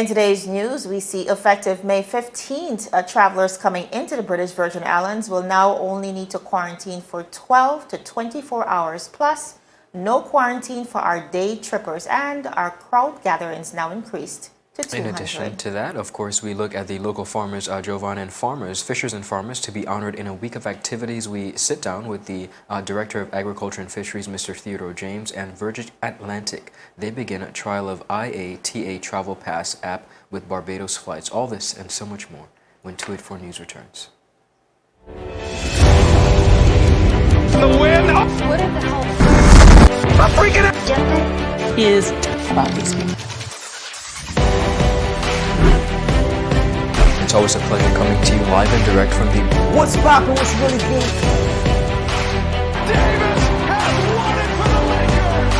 In today's news, we see effective May 15th, travelers coming into the British Virgin Islands will now only need to quarantine for 12 to 24 hours, plus no quarantine for our day trippers, and our crowd gatherings now increased to 200. In addition to that, of course, we look at the local farmers, Jovan and farmers, fishers and farmers, to be honored in a week of activities. We sit down with the Director of Agriculture and Fisheries, Mr. Theodore James, and Virgin Atlantic. They begin a trial of IATA Travel Pass app with Barbados flights. All this and so much more when 284 News returns. The win! What in the hell? I'm freaking out! Jumping is about these people. It's always a pleasure coming to you live and direct from the What's poppin', what's really good? Davis has won it for the Lakers!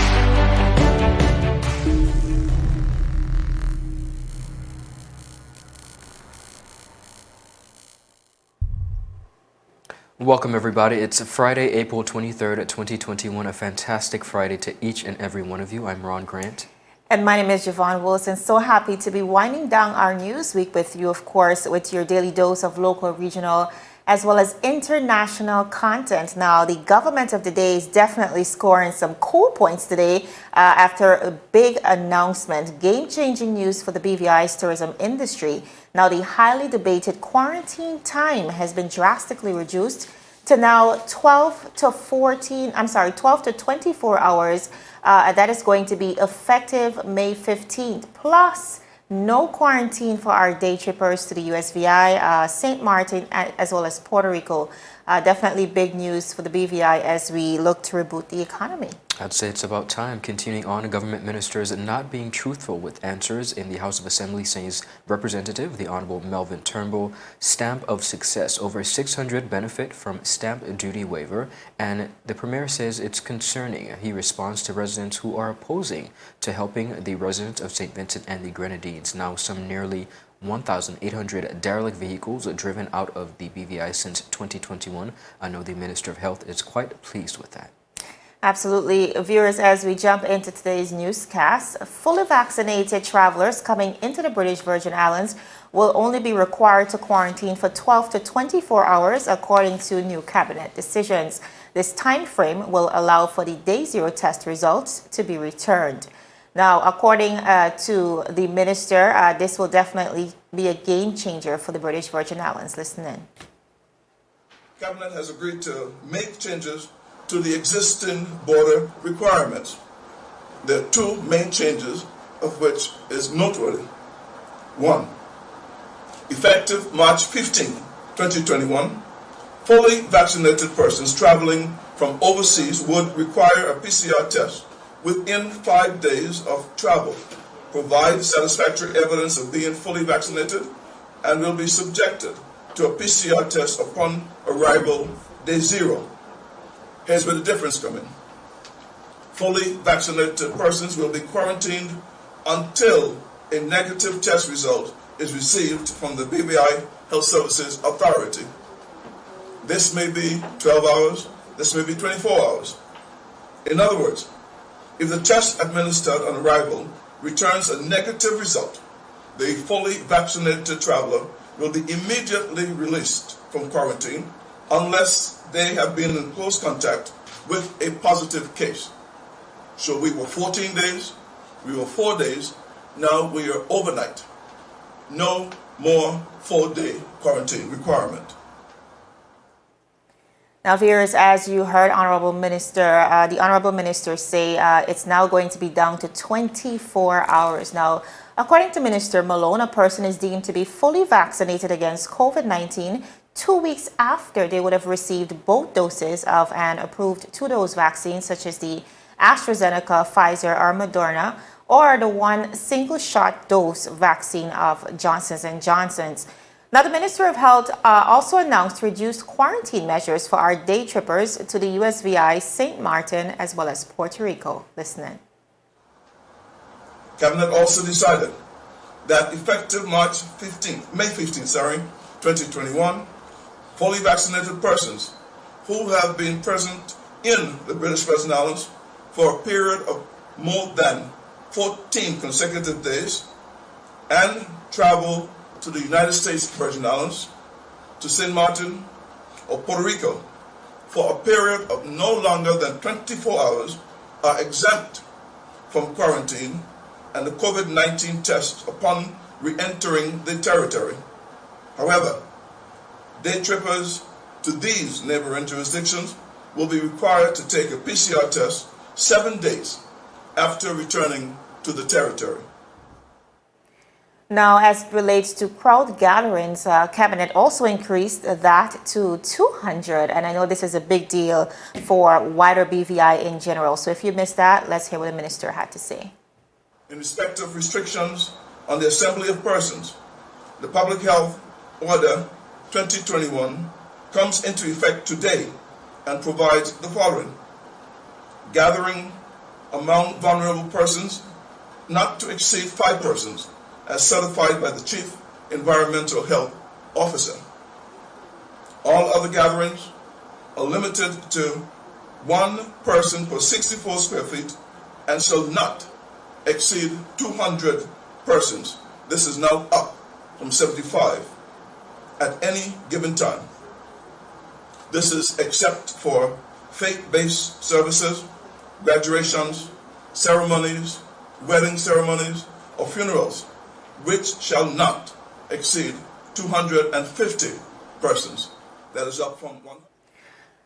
Welcome, everybody. It's Friday, April 23rd, 2021. A fantastic Friday to each and every one of you. I'm Ron Grant. And my name is Javon Wilson. So happy to be winding down our news week with you, of course, with your daily dose of local, regional, as well as international content. Now, the government of the day is definitely scoring some cool points today after a big announcement. Game-changing news for the BVI's tourism industry. Now, the highly debated quarantine time has been drastically reduced to now 12 to 24 hours. That is going to be effective May 15th. Plus, no quarantine for our day trippers to the USVI, St. Martin, as well as Puerto Rico. Definitely big news for the BVI as we look to reboot the economy. I'd say it's about time. Continuing on, government ministers not being truthful with answers in the House of Assembly, says Representative, the Honorable Melvin Turnbull. Stamp of success. Over 600 benefit from stamp duty waiver, and the Premier says it's concerning. He responds to residents who are opposing to helping the residents of St. Vincent and the Grenadines. Now, some nearly 1,800 derelict vehicles driven out of the BVI since 2021. I know the Minister of Health is quite pleased with that. Absolutely. Viewers, as we jump into today's newscast, fully vaccinated travelers coming into the British Virgin Islands will only be required to quarantine for 12 to 24 hours, according to new cabinet decisions. This time frame will allow for the day zero test results to be returned. Now, according to the minister, this will definitely be a game changer for the British Virgin Islands. Listen in. Cabinet has agreed to make changes to the existing border requirements. There are two main changes, of which is noteworthy. One, effective March 15, 2021, fully vaccinated persons traveling from overseas would require a PCR test within 5 days of travel, provide satisfactory evidence of being fully vaccinated, and will be subjected to a PCR test upon arrival day zero. Here's where the difference comes in. Fully vaccinated persons will be quarantined until a negative test result is received from the BVI Health Services Authority. This may be 12 hours, this may be 24 hours. In other words, if the test administered on arrival returns a negative result, the fully vaccinated traveler will be immediately released from quarantine unless they have been in close contact with a positive case. So we were 14 days, we were 4 days, now we are overnight. No more 4-day quarantine requirement. Now, viewers, as you heard Honorable Minister, the Honorable Minister say it's now going to be down to 24 hours. Now, according to Minister Malone, a person is deemed to be fully vaccinated against COVID-19 2 weeks after they would have received both doses of an approved 2-dose vaccine, such as the AstraZeneca, Pfizer, or Moderna, or the one single-shot dose vaccine of Johnson & Johnson's. Now, the Minister of Health also announced reduced quarantine measures for our day trippers to the USVI, St. Martin, as well as Puerto Rico. Listen in. Cabinet also decided that effective May 15th, 2021, fully vaccinated persons who have been present in the British Virgin Islands for a period of more than 14 consecutive days and travel to the United States Virgin Islands, to St. Martin, or Puerto Rico for a period of no longer than 24 hours are exempt from quarantine and the COVID-19 test upon re-entering the territory. However, day trippers to these neighboring jurisdictions will be required to take a PCR test 7 days after returning to the territory. Now, as it relates to crowd gatherings, Cabinet also increased that to 200. And I know this is a big deal for wider BVI in general. So if you missed that, let's hear what the minister had to say. In respect of restrictions on the assembly of persons, the Public Health Order 2021 comes into effect today and provides the following. Gathering among vulnerable persons not to exceed 5 persons, as certified by the Chief Environmental Health Officer. All other gatherings are limited to 1 person per 64 square feet and shall not exceed 200 persons. This is now up from 75 at any given time. This is except for faith-based services, graduations, ceremonies, wedding ceremonies, or funerals, which shall not exceed 250 persons. That is up from 100.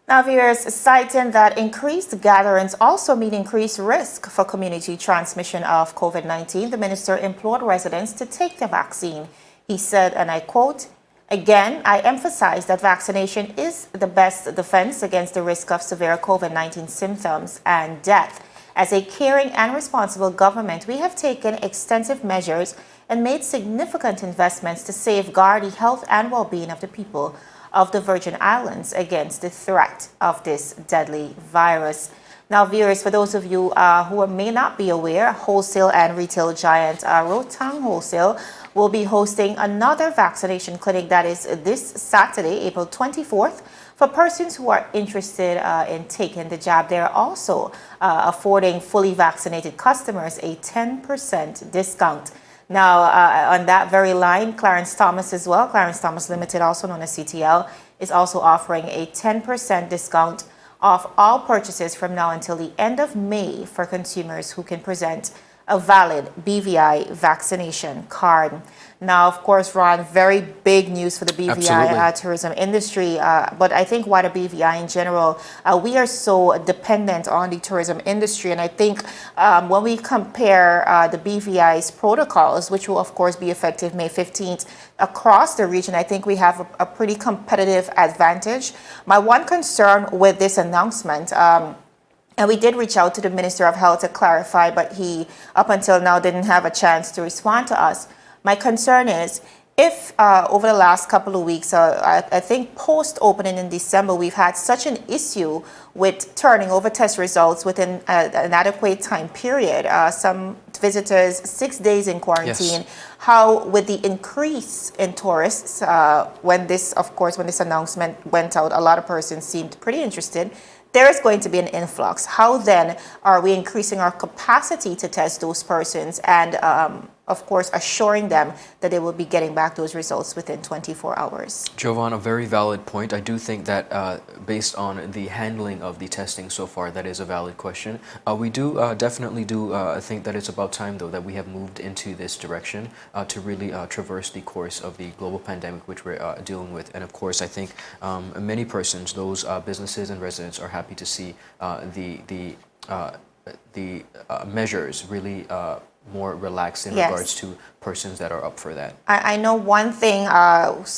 Now, viewers, citing that increased gatherings also mean increased risk for community transmission of COVID-19, the minister implored residents to take the vaccine. He said, and I quote, "Again, I emphasize that vaccination is the best defense against the risk of severe COVID-19 symptoms and death. As a caring and responsible government, we have taken extensive measures and made significant investments to safeguard the health and well-being of the people of the Virgin Islands against the threat of this deadly virus." Now, viewers, for those of you who may not be aware, wholesale and retail giant Rotang Wholesale will be hosting another vaccination clinic that is this Saturday, April 24th, for persons who are interested in taking the jab. They're also affording fully vaccinated customers a 10% discount. Now, on that very line, Clarence Thomas as well, Clarence Thomas Limited, also known as CTL, is also offering a 10% discount off all purchases from now until the end of May for consumers who can present a valid BVI vaccination card. Now, of course, Ron, very big news for the BVI tourism industry, but I think wider BVI in general, we are so dependent on the tourism industry. And I think when we compare the BVI's protocols, which will, of course, be effective May 15th across the region, I think we have a pretty competitive advantage. My one concern with this announcement, and we did reach out to the Minister of Health to clarify, but he, up until now, didn't have a chance to respond to us. My concern is if over the last couple of weeks, I think post-opening in December, we've had such an issue with turning over test results within an adequate time period. Some visitors, 6 days in quarantine. Yes. How, with the increase in tourists, when this announcement went out, a lot of persons seemed pretty interested. There is going to be an influx. How then are we increasing our capacity to test those persons and, of course, assuring them that they will be getting back those results within 24 hours? Jovan, a very valid point. I do think that based on the handling of the testing so far, that is a valid question. We do definitely think that it's about time, though, that we have moved into this direction to really traverse the course of the global pandemic which we're dealing with. And of course, I think many persons, those businesses and residents, are happy to see the measures really more relaxed in regards to persons that are up for that. I know one thing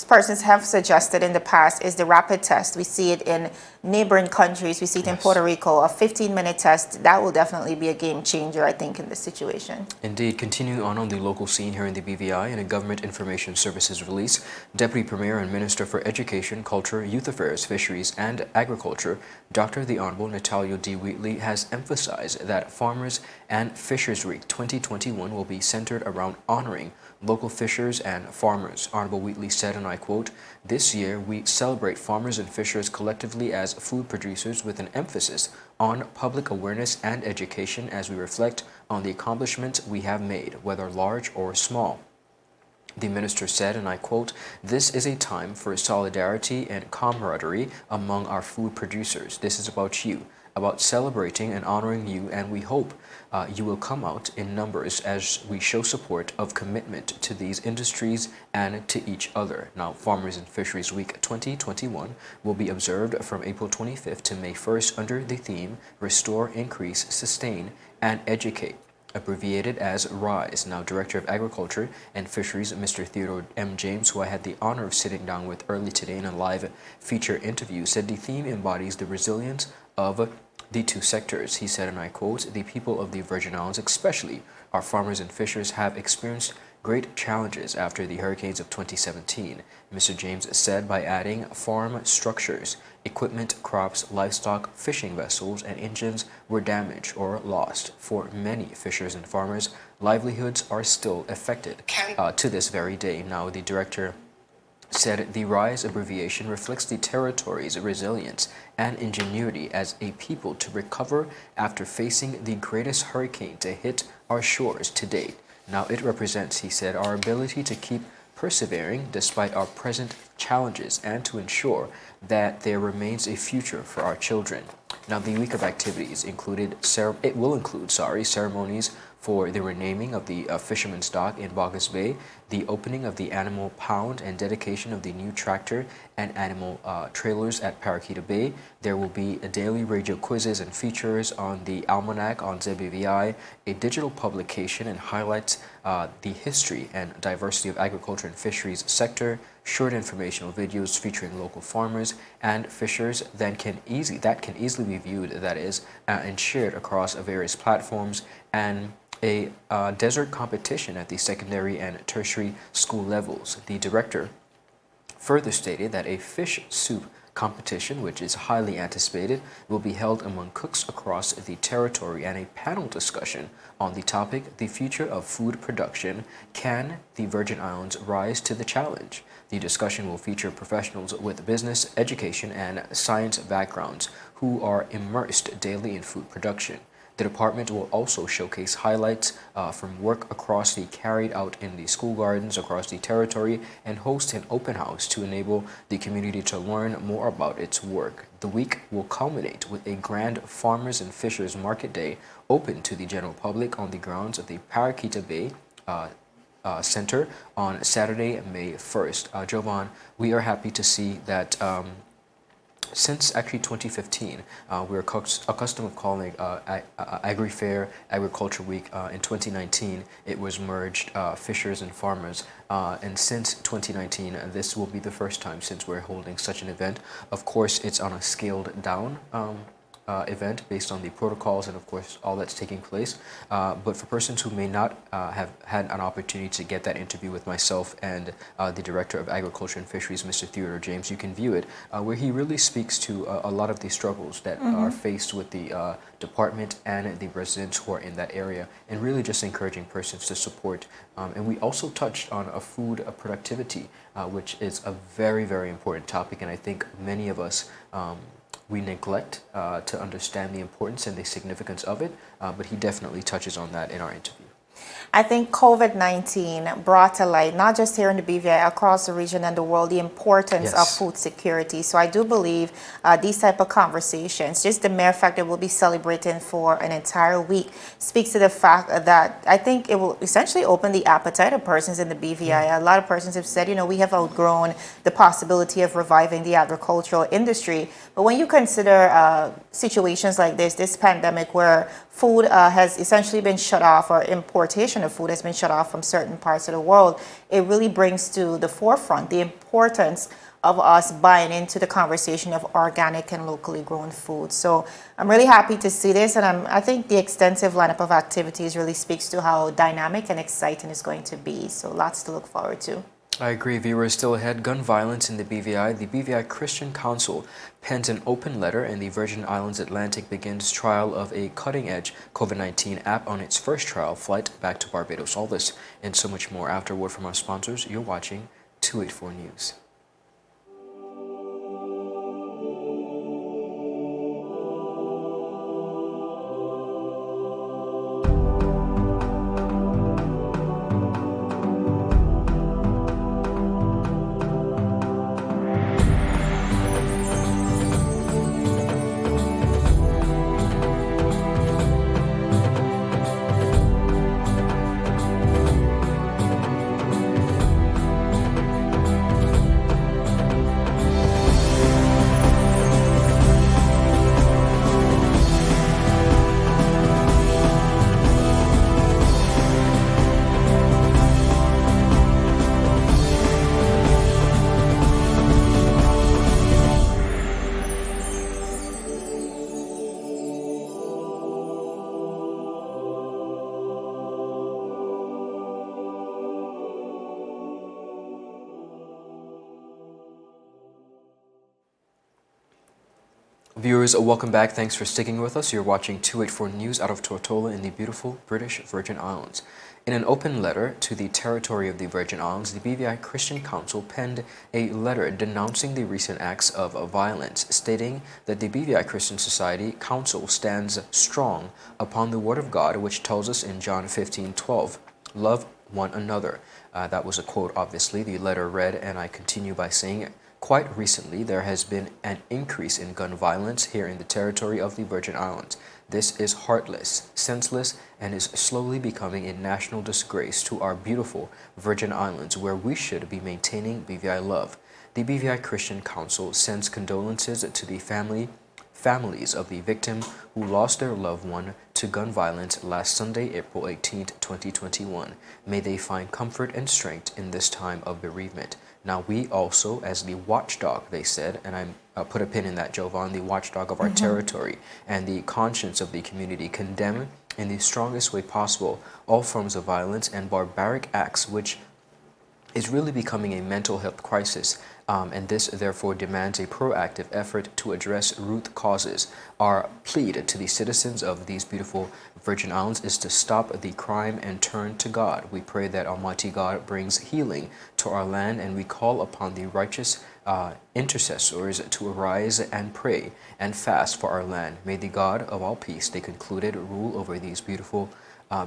persons have suggested in the past is the rapid test. We see it in neighboring countries. We see it in Puerto Rico, a 15-minute test. That will definitely be a game changer, I think, in this situation. Indeed. Continuing on the local scene here in the BVI, in a Government Information Services release, Deputy Premier and Minister for Education, Culture, Youth Affairs, Fisheries and Agriculture, Dr. the Honorable Natalio D. Wheatley, has emphasized that Farmers and Fishers Week 2021 will be centered around honoring local fishers and farmers. Honorable Wheatley said, and I quote, "This year we celebrate farmers and fishers collectively as food producers with an emphasis on public awareness and education as we reflect on the accomplishments we have made, whether large or small. The minister said, and I quote, "This is a time for solidarity and camaraderie among our food producers. This is about you, about celebrating and honoring you, and we hope you will come out in numbers as we show support of commitment to these industries and to each other." Now, Farmers and Fisheries Week 2021 will be observed from April 25th to May 1st under the theme Restore, Increase, Sustain, and Educate, abbreviated as RISE. Now, Director of Agriculture and Fisheries, Mr. Theodore M. James, who I had the honor of sitting down with early today in a live feature interview, said the theme embodies the resilience of the two sectors. He said, and I quote, "The people of the Virgin Islands, especially our farmers and fishers, have experienced great challenges after the hurricanes of 2017. Mr. James said by adding farm structures, equipment, crops, livestock, fishing vessels, and engines were damaged or lost. For many fishers and farmers, livelihoods are still affected to this very day." Now, the director said the RISE abbreviation reflects the territory's resilience and ingenuity as a people to recover after facing the greatest hurricane to hit our shores to date. Now, it represents, he said, our ability to keep persevering despite our present challenges and to ensure that there remains a future for our children. Now, the week of activities will include ceremonies for the renaming of the Fisherman's Dock in Boggs Bay, the opening of the Animal Pound, and dedication of the new tractor and animal trailers at Parakeeta Bay. There will be a daily radio quizzes and features on the Almanac on ZBVI, a digital publication and highlights the history and diversity of agriculture and fisheries sector, short informational videos featuring local farmers and fishers that can easily be viewed, and shared across various platforms, and a desert competition at the secondary and tertiary school levels. The director further stated that a fish soup competition, which is highly anticipated, will be held among cooks across the territory, and a panel discussion on the topic, "The Future of Food Production, Can the Virgin Islands Rise to the Challenge?" The discussion will feature professionals with business, education, and science backgrounds who are immersed daily in food production. The department will also showcase highlights from work carried out in the school gardens across the territory and host an open house to enable the community to learn more about its work. The week will culminate with a grand Farmers and Fishers Market Day open to the general public on the grounds of the Parakeeta Bay Center on Saturday, May 1st. Jovan, we are happy to see that since actually 2015, we're accustomed of calling Agri-Fair, Agriculture Week. In 2019, it was merged Fishers and Farmers. And since 2019, this will be the first time since we're holding such an event. Of course, it's on a scaled down event based on the protocols and of course all that's taking place, but for persons who may not have had an opportunity to get that interview with myself and the Director of Agriculture and Fisheries, Mr. Theodore James, you can view it where he really speaks to a lot of the struggles that are faced with the department and the residents who are in that area, and really just encouraging persons to support. And we also touched on food productivity, which is a very, very important topic, and I think many of us we neglect to understand the importance and the significance of it, but he definitely touches on that in our interview. I think COVID-19 brought to light, not just here in the BVI, across the region and the world, the importance of food security. So I do believe these type of conversations, just the mere fact that we'll be celebrating for an entire week, speaks to the fact that I think it will essentially open the appetite of persons in the BVI. A lot of persons have said, we have outgrown the possibility of reviving the agricultural industry. But when you consider situations like this pandemic where food has essentially been shut off, or importation of food has been shut off from certain parts of the world, it really brings to the forefront the importance of us buying into the conversation of organic and locally grown food. So I'm really happy to see this, and I think the extensive lineup of activities really speaks to how dynamic and exciting it's going to be. So lots to look forward to. I agree. Viewers, still ahead, gun violence in the BVI. The BVI Christian Council pens an open letter, and the Virgin Islands Atlantic begins trial of a cutting-edge COVID-19 app on its first trial flight back to Barbados. All this and so much more after a word from our sponsors. You're watching 284 News. viewers, welcome back. Thanks for sticking with us. You're watching 284 News out of Tortola in the beautiful British Virgin Islands. In an open letter to the territory of the Virgin Islands, the BVI Christian Council penned a letter denouncing the recent acts of violence, stating that the BVI Christian Society Council stands strong upon the Word of God, which tells us in John 15:12, love one another. That was a quote, obviously. The letter read, and I continue by saying, quite recently, there has been an increase in gun violence here in the territory of the Virgin Islands. This is heartless, senseless, and is slowly becoming a national disgrace to our beautiful Virgin Islands, where we should be maintaining BVI love. The BVI Christian Council sends condolences to the families of the victim who lost their loved one to gun violence last Sunday, April 18, 2021. May they find comfort and strength in this time of bereavement. Now, we also, as the watchdog, they said, and I put a pin in that, Jovan, the watchdog of our territory and the conscience of the community, condemn in the strongest way possible all forms of violence and barbaric acts, which is really becoming a mental health crisis, and this therefore demands a proactive effort to address root causes. Our plea to the citizens of these beautiful Virgin Islands is to stop the crime and turn to God. We pray that Almighty God brings healing to our land, and we call upon the righteous intercessors to arise and pray and fast for our land. May the God of all peace, they concluded, rule over these beautiful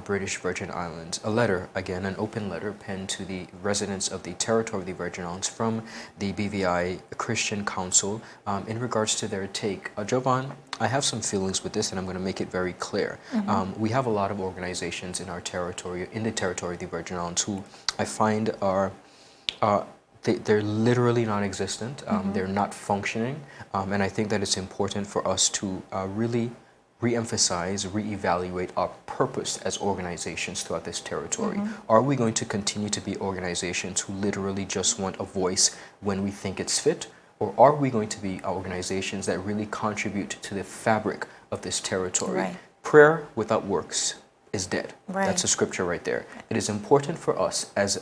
British Virgin Islands. A letter, again, an open letter penned to the residents of the territory of the Virgin Islands from the BVI Christian Council in regards to their take. Jovan, I have some feelings with this, and I'm going to make it very clear. We have a lot of organizations in our territory, in the territory of the Virgin Islands, who I find are they're literally non-existent. They're not functioning, and I think that it's important for us to really re-emphasize, re-evaluate our purpose as organizations throughout this territory. Are we going to continue to be organizations who literally just want a voice when we think it's fit? Or are we going to be organizations that really contribute to the fabric of this territory? Right. Prayer without works is dead. Right. That's a scripture right there. It is important for us as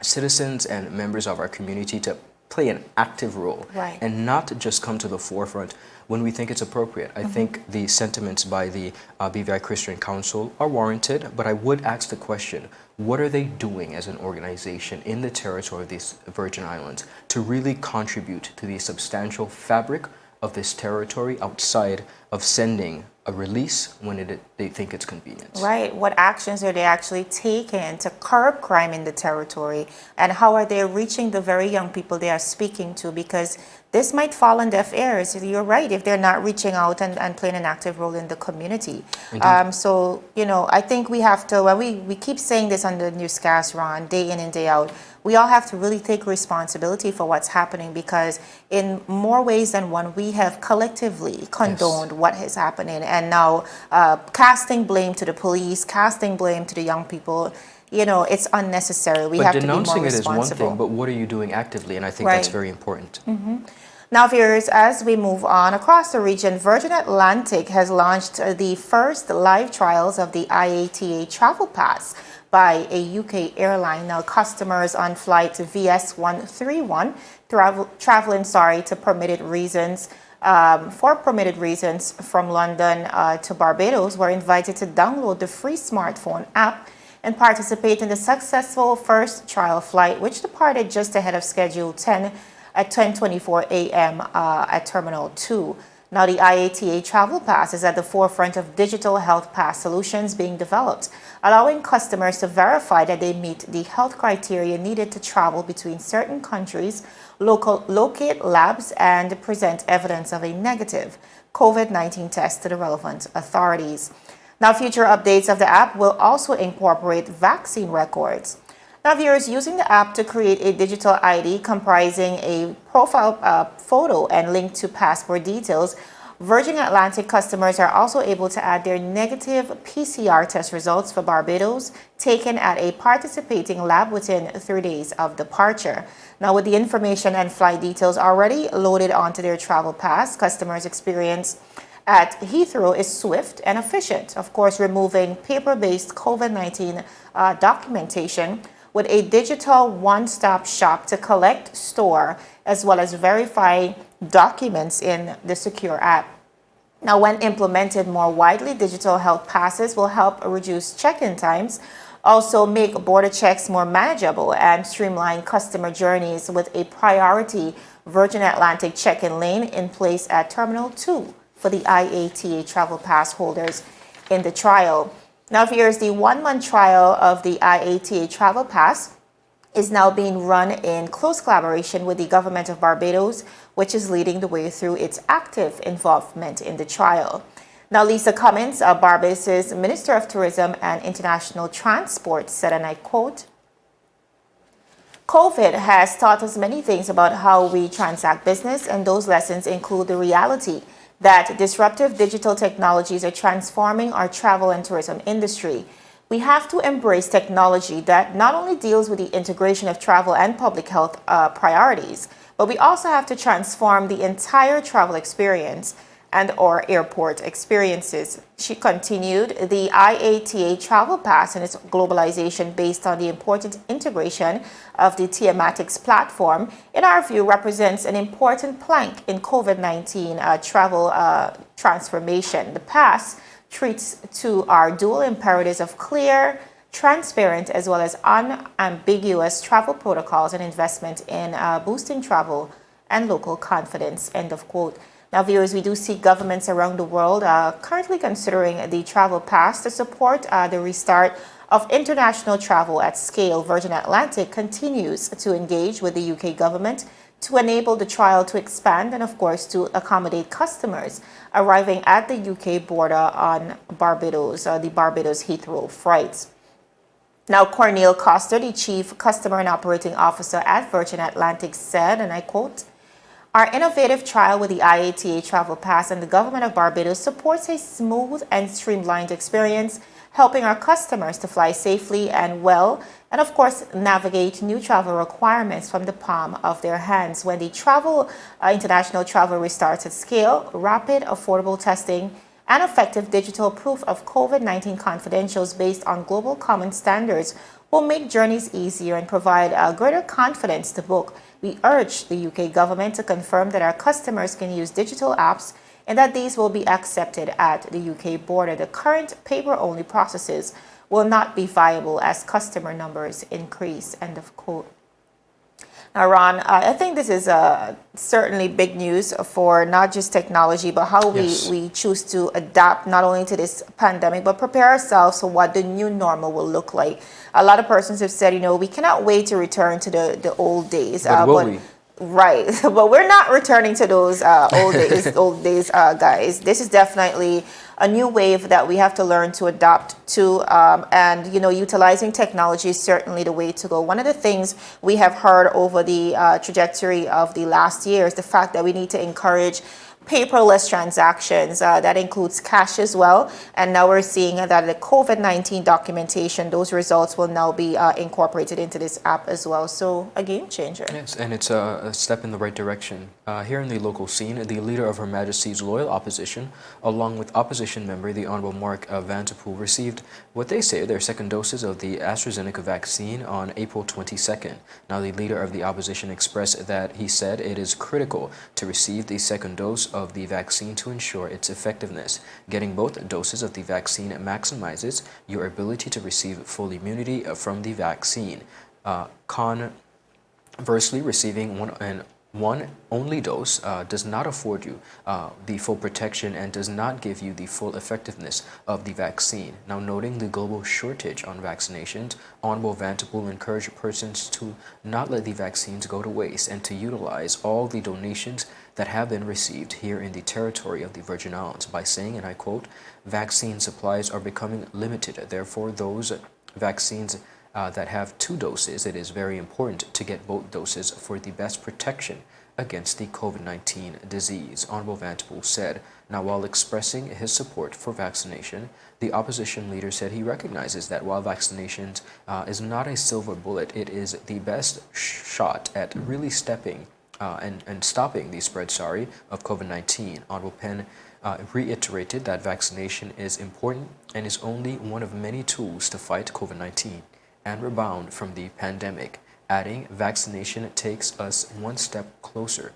citizens and members of our community to play an active role, Right. and not just come to the forefront when we think it's appropriate. I think the sentiments by the BVI Christian Council are warranted, but I would ask the question, what are they doing as an organization in the territory of these Virgin Islands to really contribute to the substantial fabric of this territory outside of sending a release when they think it's convenient? Right. What actions are they actually taking to curb crime in the territory? And how are they reaching the very young people they are speaking to? Because this might fall on deaf ears. You're right, if they're not reaching out and playing an active role in the community. So, I think we have to, when we keep saying this on the newscast, Ron, day in and day out, we all have to really take responsibility for what's happening, because in more ways than one, we have collectively condoned what is happening. And now casting blame to the police, casting blame to the young people, it's unnecessary. We have to be more responsible. But denouncing it is one thing, but what are you doing actively? And I think that's very important. Now, viewers, as we move on across the region, Virgin Atlantic has launched the first live trials of the IATA Travel Pass by a UK airline. Now, customers on flight VS131 traveling to permitted reasons from London to Barbados were invited to download the free smartphone app and participate in the successful first trial flight, which departed just ahead of schedule at 10:24 a.m. At Terminal 2. Now, the IATA Travel Pass is at the forefront of digital health pass solutions being developed, allowing customers to verify that they meet the health criteria needed to travel between certain countries, locate labs, and present evidence of a negative COVID-19 test to the relevant authorities. Now, future updates of the app will also incorporate vaccine records. Now, viewers, using the app to create a digital ID comprising a profile photo and link to passport details, Virgin Atlantic customers are also able to add their negative PCR test results for Barbados taken at a participating lab within 3 days of departure. Now, with the information and flight details already loaded onto their travel pass, customers' experience at Heathrow is swift and efficient, of course, removing paper-based COVID-19 documentation with a digital one-stop shop to collect, store, as well as verify documents in the secure app. Now, when implemented more widely, digital health passes will help reduce check-in times, also make border checks more manageable, and streamline customer journeys with a priority Virgin Atlantic check-in lane in place at Terminal 2 for the IATA Travel Pass holders in the trial. Now, viewers, the one-month trial of the IATA Travel Pass is now being run in close collaboration with the government of Barbados, which is leading the way through its active involvement in the trial. Now, Lisa Cummins, Barbados' Minister of Tourism and International Transport, said, and I quote, "COVID has taught us many things about how we transact business, and those lessons include the reality that disruptive digital technologies are transforming our travel and tourism industry. We have to embrace technology that not only deals with the integration of travel and public health priorities, but we also have to transform the entire travel experience and or airport experiences." She continued, "The IATA Travel Pass and its globalization based on the important integration of the Telematics platform, in our view, represents an important plank in COVID-19 travel transformation. The pass treats to our dual imperatives of clear, transparent, as well as unambiguous travel protocols and investment in boosting travel and local confidence," end of quote. Now, viewers, we do see governments around the world currently considering the travel pass to support the restart of international travel at scale. Virgin Atlantic continues to engage with the UK government to enable the trial to expand and, of course, to accommodate customers arriving at the UK border on Barbados, the Barbados Heathrow flights. Now, Cornel Coster, the Chief Customer and Operating Officer at Virgin Atlantic, said, and I quote, "Our innovative trial with the IATA Travel Pass and the government of Barbados supports a smooth and streamlined experience, helping our customers to fly safely and well, and of course, navigate new travel requirements from the palm of their hands. When the international travel restarts at scale, rapid, affordable testing and effective digital proof of COVID-19 credentials based on global common standards will make journeys easier and provide greater confidence to book. We urge the UK government to confirm that our customers can use digital apps and that these will be accepted at the UK border. The current paper-only processes will not be viable as customer numbers increase," end of quote. Now, Ron, I think this is certainly big news for not just technology, but how we choose to adapt not only to this pandemic, but prepare ourselves for what the new normal will look like. A lot of persons have said, we cannot wait to return to the old days. But will we? Right, but we're not returning to those old days, guys. This is definitely a new wave that we have to learn to adapt to, and utilizing technology is certainly the way to go. One of the things we have heard over the trajectory of the last year is the fact that we need to encourage paperless transactions. That includes cash as well. And now we're seeing that the COVID-19 documentation, those results will now be incorporated into this app as well. So a game changer. Yes, and it's a step in the right direction. Here in the local scene, the leader of Her Majesty's Loyal Opposition, along with opposition member, the Honorable Mark Vanterpool, received what they say their second doses of the AstraZeneca vaccine on April 22nd. Now, the leader of the opposition expressed that he said it is critical to receive the second dose of the vaccine to ensure its effectiveness. Getting both doses of the vaccine maximizes your ability to receive full immunity from the vaccine. Conversely, receiving one only dose does not afford you the full protection and does not give you the full effectiveness of the vaccine. Now, noting the global shortage on vaccinations, Honorable Vanterpool encouraged persons to not let the vaccines go to waste and to utilize all the donations that have been received here in the territory of the Virgin Islands by saying, and I quote, "Vaccine supplies are becoming limited. Therefore, those vaccines that have 2 doses, it is very important to get both doses for the best protection against the COVID-19 disease," Honorable Vanterpool said. Now, while expressing his support for vaccination, the opposition leader said he recognizes that while vaccinations is not a silver bullet, it is the best shot at really stepping and stopping the spread, of COVID-19. Honorable Penn reiterated that vaccination is important and is only one of many tools to fight COVID-19 and rebound from the pandemic, adding vaccination takes us one step closer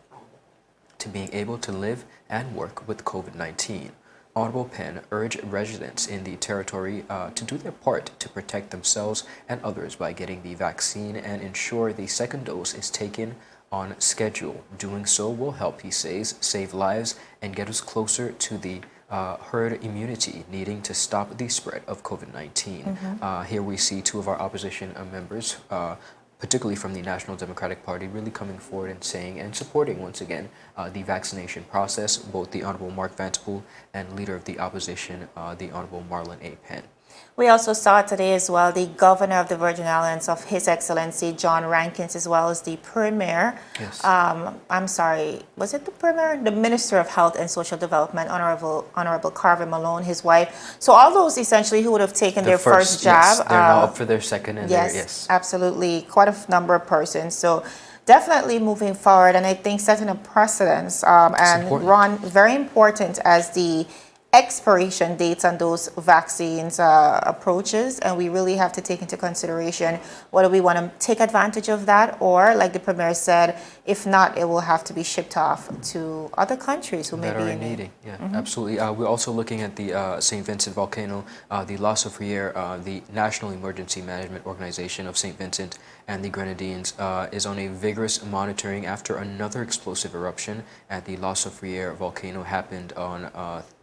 to being able to live and work with COVID-19. Honorable Penn urged residents in the territory to do their part to protect themselves and others by getting the vaccine and ensure the second dose is taken on schedule. Doing so will help, he says, save lives and get us closer to the herd immunity needing to stop the spread of COVID-19. Here we see two of our opposition members, particularly from the National Democratic Party, really coming forward and saying and supporting once again the vaccination process, both the Honorable Mark Vanterpool and Leader of the Opposition, the Honorable Marlon A. Penn. We also saw today as well the Governor of the Virgin Islands of His Excellency John Rankins, as well as the Premier. Yes. I'm sorry, was it the Premier? The Minister of Health and Social Development, Honorable Carvin Malone, his wife. So all those essentially who would have taken their first jab. Yes, they're now up for their second and yes, absolutely. Quite a number of persons. So definitely moving forward, and I think setting a precedence. And important. Ron, very important as the expiration dates on those vaccines approaches, and we really have to take into consideration whether we want to take advantage of that, or like the Premier said, if not, it will have to be shipped off to other countries who may be in need. Yeah, absolutely. We're also looking at the St. Vincent volcano, the La Soufriere, the National Emergency Management Organization of St. Vincent and the Grenadines is on a vigorous monitoring after another explosive eruption at the La Soufriere volcano happened on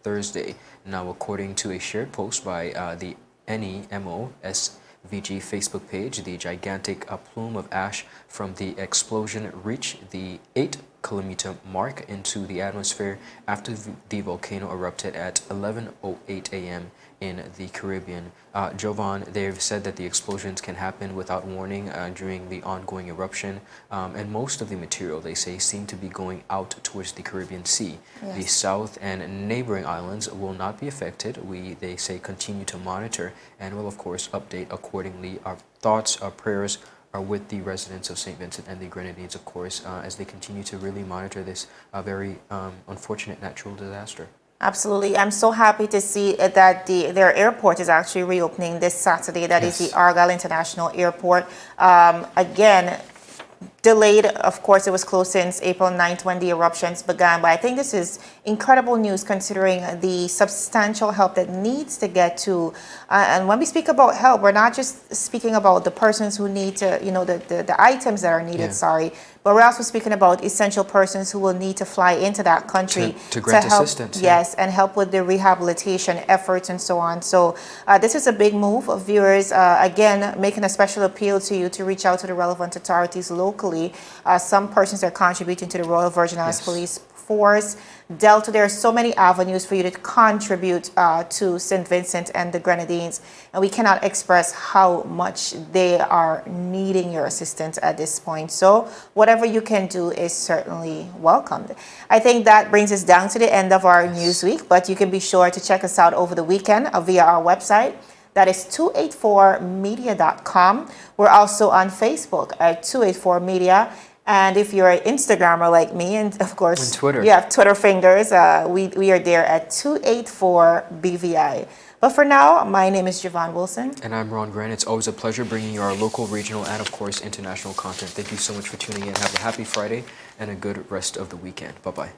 Thursday. Now, according to a shared post by the NEMO SVG Facebook page, the gigantic plume of ash from the explosion reached the 8-kilometer mark into the atmosphere after the volcano erupted at 11:08 a.m. in the Caribbean. Jovan, they've said that the explosions can happen without warning during the ongoing eruption, and most of the material, they say, seem to be going out towards the Caribbean Sea. Yes. The South and neighboring islands will not be affected. They say, continue to monitor and will, of course, update accordingly. Our thoughts, our prayers are with the residents of St. Vincent and the Grenadines, of course, as they continue to really monitor this very unfortunate natural disaster. Absolutely. I'm so happy to see that their airport is actually reopening this Saturday. That is the Argyle International Airport. Again, delayed, of course, it was closed since April 9th when the eruptions began. But I think this is incredible news considering the substantial help that needs to get to. And when we speak about help, we're not just speaking about the persons who need to, the items that are needed, but we're also speaking about essential persons who will need to fly into that country to grant help, assistance. Yes, and help with the rehabilitation efforts and so on. So this is a big move of viewers. Again, making a special appeal to you to reach out to the relevant authorities locally. Some persons are contributing to the Royal Virgin Islands Police Force. Delta, there are so many avenues for you to contribute to St. Vincent and the Grenadines, and we cannot express how much they are needing your assistance at this point. So whatever you can do is certainly welcomed. I think that brings us down to the end of our news week, but you can be sure to check us out over the weekend via our website. That is 284media.com. We're also on Facebook at 284media. And if you're an Instagrammer like me, and of course, Twitter. You have Twitter fingers, we are there at 284BVI. But for now, my name is Javon Wilson. And I'm Ron Grant. It's always a pleasure bringing you our local, regional, and of course, international content. Thank you so much for tuning in. Have a happy Friday and a good rest of the weekend. Bye-bye.